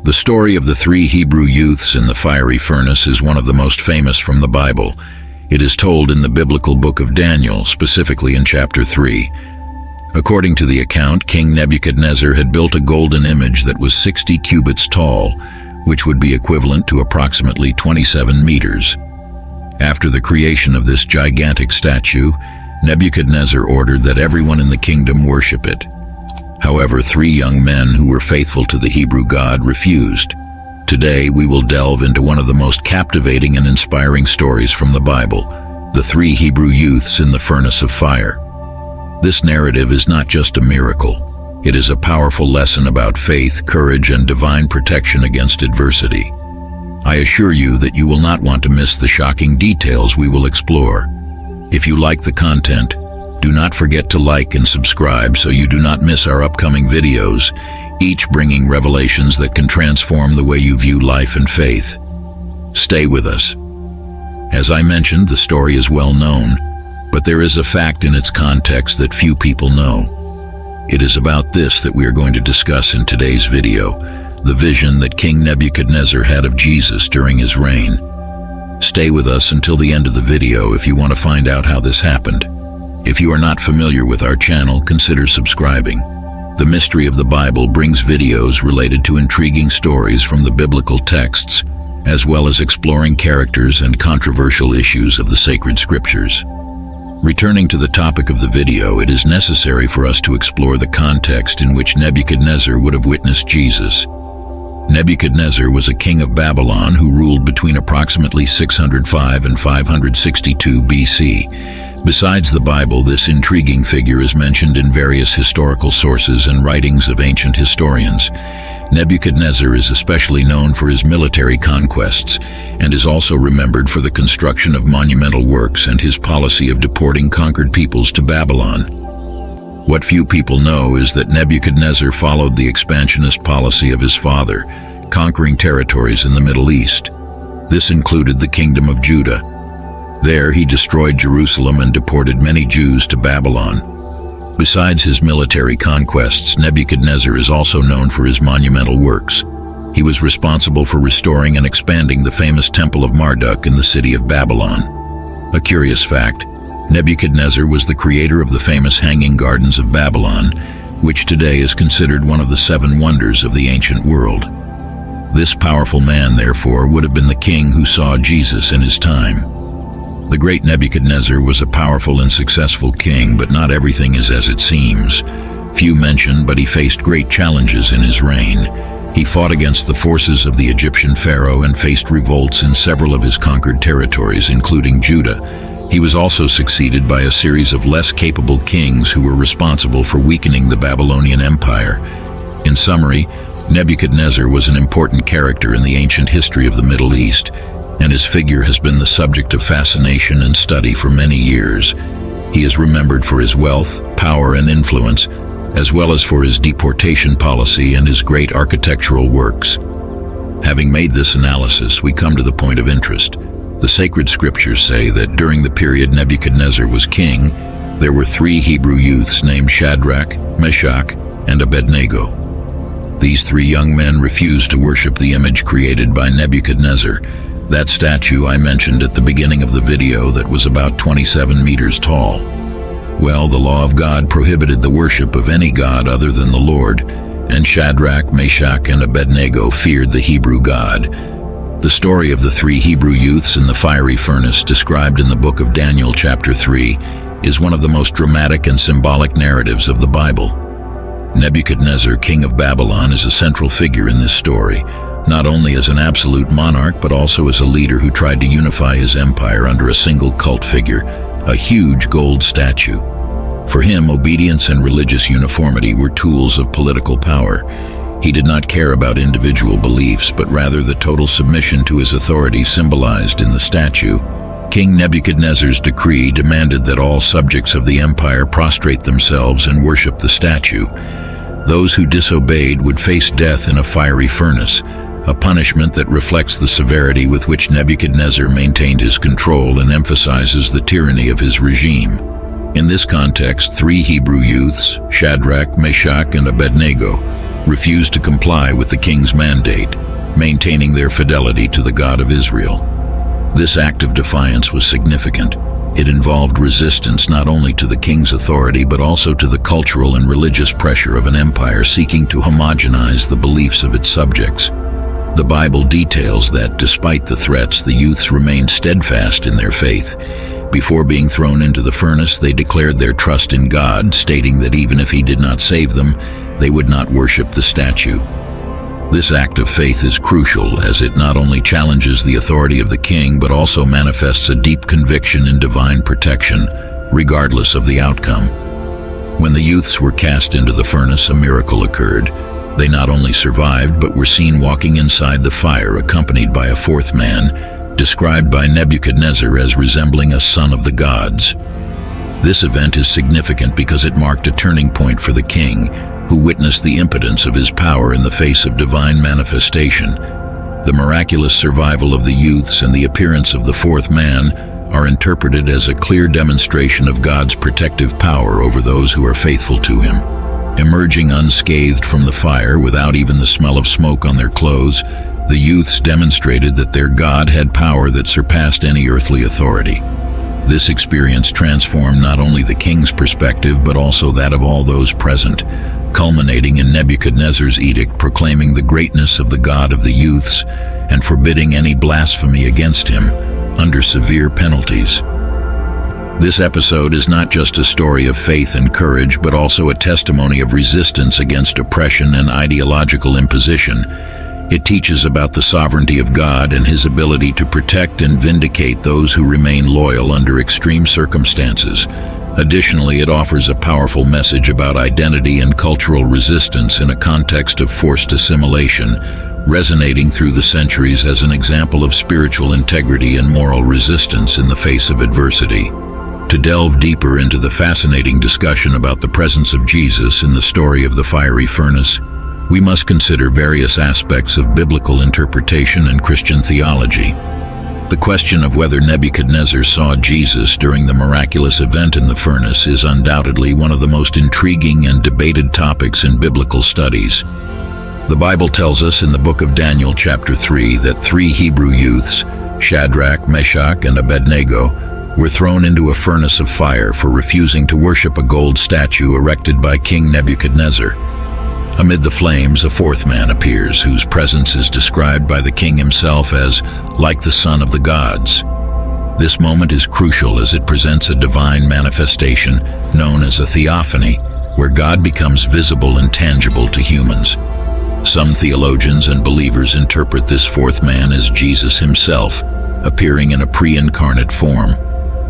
The story of the three Hebrew youths in the fiery furnace is one of the most famous from the Bible. It is told in the biblical book of Daniel, specifically in chapter 3. According to the account, King Nebuchadnezzar had built a golden image that was 60 cubits tall, which would be equivalent to approximately 27 meters. After the creation of this gigantic statue, Nebuchadnezzar ordered that everyone in the kingdom worship it. However, three young men who were faithful to the Hebrew God refused. Today, we will delve into one of the most captivating and inspiring stories from the Bible, the three Hebrew youths in the furnace of fire. This narrative is not just a miracle. It is a powerful lesson about faith, courage, and divine protection against adversity. I assure you that you will not want to miss the shocking details we will explore. If you like the content, do not forget to like and subscribe so you do not miss our upcoming videos, each bringing revelations that can transform the way you view life and faith. Stay with us. As I mentioned, the story is well known, but there is a fact in its context that few people know. It is about this that we are going to discuss in today's video, the vision that King Nebuchadnezzar had of Jesus during his reign. Stay with us until the end of the video if you want to find out how this happened. If you are not familiar with our channel, consider subscribing. The Mystery of the Bible brings videos related to intriguing stories from the biblical texts, as well as exploring characters and controversial issues of the sacred scriptures. Returning to the topic of the video, it is necessary for us to explore the context in which Nebuchadnezzar would have witnessed Jesus. Nebuchadnezzar was a king of Babylon who ruled between approximately 605 and 562 BC. Besides the Bible, this intriguing figure is mentioned in various historical sources and writings of ancient historians. Nebuchadnezzar is especially known for his military conquests and is also remembered for the construction of monumental works and his policy of deporting conquered peoples to Babylon. What few people know is that Nebuchadnezzar followed the expansionist policy of his father, conquering territories in the Middle East. This included the Kingdom of Judah. There, he destroyed Jerusalem and deported many Jews to Babylon. Besides his military conquests, Nebuchadnezzar is also known for his monumental works. He was responsible for restoring and expanding the famous Temple of Marduk in the city of Babylon. A curious fact, Nebuchadnezzar was the creator of the famous Hanging Gardens of Babylon, which today is considered one of the 7 wonders of the ancient world. This powerful man, therefore, would have been the king who saw Jesus in his time. The great Nebuchadnezzar was a powerful and successful king, but not everything is as it seems. Few mention, but he faced great challenges in his reign. He fought against the forces of the Egyptian pharaoh and faced revolts in several of his conquered territories, including Judah. He was also succeeded by a series of less capable kings who were responsible for weakening the Babylonian Empire. In summary, Nebuchadnezzar was an important character in the ancient history of the Middle East, and his figure has been the subject of fascination and study for many years. He is remembered for his wealth, power, and influence, as well as for his deportation policy and his great architectural works. Having made this analysis, we come to the point of interest. The sacred scriptures say that during the period Nebuchadnezzar was king, there were 3 Hebrew youths named Shadrach, Meshach, and Abednego. These 3 young men refused to worship the image created by Nebuchadnezzar, that statue I mentioned at the beginning of the video that was about 27 meters tall. Well, the law of God prohibited the worship of any god other than the Lord, and Shadrach, Meshach, and Abednego feared the Hebrew God. The story of the 3 Hebrew youths in the fiery furnace described in the book of Daniel chapter 3 is one of the most dramatic and symbolic narratives of the Bible. Nebuchadnezzar, king of Babylon, is a central figure in this story, not only as an absolute monarch but also as a leader who tried to unify his empire under a single cult figure, a huge gold statue. For him, obedience and religious uniformity were tools of political power. He did not care about individual beliefs, but rather the total submission to his authority symbolized in the statue. King Nebuchadnezzar's decree demanded that all subjects of the empire prostrate themselves and worship the statue. Those who disobeyed would face death in a fiery furnace, a punishment that reflects the severity with which Nebuchadnezzar maintained his control and emphasizes the tyranny of his regime. In this context, 3 Hebrew youths, Shadrach, Meshach, and Abednego, refused to comply with the king's mandate, maintaining their fidelity to the God of Israel. This act of defiance was significant. It involved resistance not only to the king's authority but also to the cultural and religious pressure of an empire seeking to homogenize the beliefs of its subjects. The Bible details that, despite the threats, the youths remained steadfast in their faith. Before being thrown into the furnace, they declared their trust in God, stating that even if He did not save them, they would not worship the statue. This act of faith is crucial, as it not only challenges the authority of the king but also manifests a deep conviction in divine protection, regardless of the outcome. When the youths were cast into the furnace, a miracle occurred. They not only survived but were seen walking inside the fire, accompanied by a fourth man, described by Nebuchadnezzar as resembling a son of the gods. This event is significant because it marked a turning point for the king, who witnessed the impotence of his power in the face of divine manifestation. The miraculous survival of the youths and the appearance of the fourth man are interpreted as a clear demonstration of God's protective power over those who are faithful to Him. Emerging unscathed from the fire without even the smell of smoke on their clothes, the youths demonstrated that their God had power that surpassed any earthly authority. This experience transformed not only the king's perspective but also that of all those present, culminating in Nebuchadnezzar's edict proclaiming the greatness of the God of the youths and forbidding any blasphemy against Him under severe penalties. This episode is not just a story of faith and courage, but also a testimony of resistance against oppression and ideological imposition. It teaches about the sovereignty of God and His ability to protect and vindicate those who remain loyal under extreme circumstances. Additionally, it offers a powerful message about identity and cultural resistance in a context of forced assimilation, resonating through the centuries as an example of spiritual integrity and moral resistance in the face of adversity. To delve deeper into the fascinating discussion about the presence of Jesus in the story of the fiery furnace, we must consider various aspects of biblical interpretation and Christian theology. The question of whether Nebuchadnezzar saw Jesus during the miraculous event in the furnace is undoubtedly one of the most intriguing and debated topics in biblical studies. The Bible tells us in the book of Daniel chapter 3 that 3 Hebrew youths, Shadrach, Meshach, and Abednego, were thrown into a furnace of fire for refusing to worship a gold statue erected by King Nebuchadnezzar. Amid the flames, a fourth man appears, whose presence is described by the king himself as like the son of the gods. This moment is crucial as it presents a divine manifestation known as a theophany, where God becomes visible and tangible to humans. Some theologians and believers interpret this fourth man as Jesus himself, appearing in a pre-incarnate form.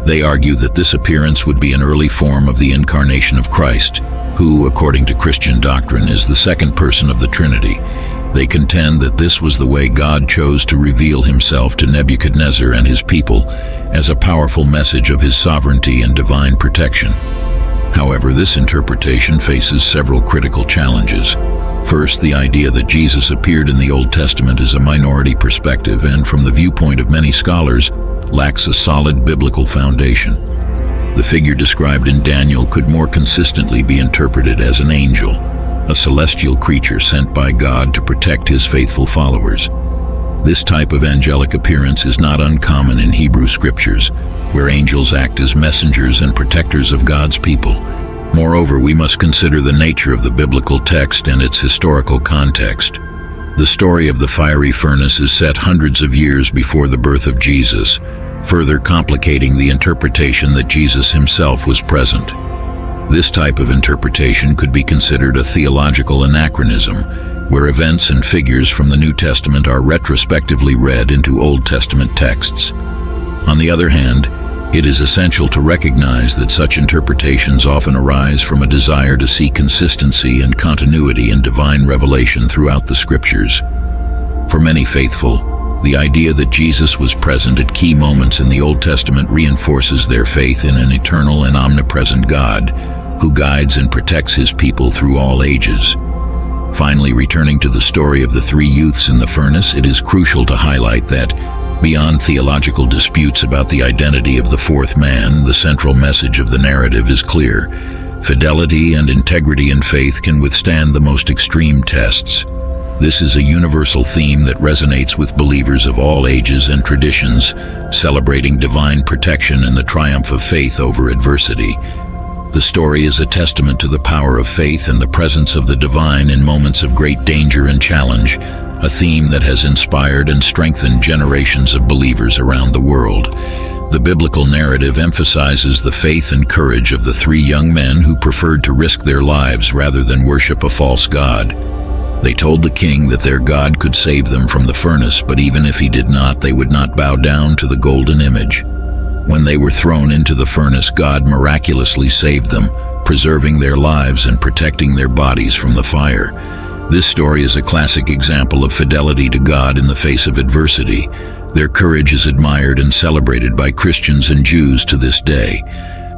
They argue that this appearance would be an early form of the incarnation of Christ, who, according to Christian doctrine, is the second person of the Trinity. They contend that this was the way God chose to reveal Himself to Nebuchadnezzar and his people as a powerful message of His sovereignty and divine protection. However, this interpretation faces several critical challenges. First, the idea that Jesus appeared in the Old Testament is a minority perspective and, from the viewpoint of many scholars, lacks a solid biblical foundation. The figure described in Daniel could more consistently be interpreted as an angel, a celestial creature sent by God to protect His faithful followers. This type of angelic appearance is not uncommon in Hebrew scriptures, where angels act as messengers and protectors of God's people. Moreover, we must consider the nature of the biblical text and its historical context. The story of the fiery furnace is set hundreds of years before the birth of Jesus, further complicating the interpretation that Jesus Himself was present. This type of interpretation could be considered a theological anachronism, where events and figures from the New Testament are retrospectively read into Old Testament texts. On the other hand, it is essential to recognize that such interpretations often arise from a desire to see consistency and continuity in divine revelation throughout the Scriptures. For many faithful, the idea that Jesus was present at key moments in the Old Testament reinforces their faith in an eternal and omnipresent God who guides and protects His people through all ages. Finally, returning to the story of the 3 youths in the furnace, it is crucial to highlight that, beyond theological disputes about the identity of the fourth man, the central message of the narrative is clear. Fidelity and integrity in faith can withstand the most extreme tests. This is a universal theme that resonates with believers of all ages and traditions, celebrating divine protection and the triumph of faith over adversity. The story is a testament to the power of faith and the presence of the divine in moments of great danger and challenge, a theme that has inspired and strengthened generations of believers around the world. The biblical narrative emphasizes the faith and courage of the three young men who preferred to risk their lives rather than worship a false god. They told the king that their God could save them from the furnace, but even if he did not, they would not bow down to the golden image. When they were thrown into the furnace, God miraculously saved them, preserving their lives and protecting their bodies from the fire. This story is a classic example of fidelity to God in the face of adversity. Their courage is admired and celebrated by Christians and Jews to this day.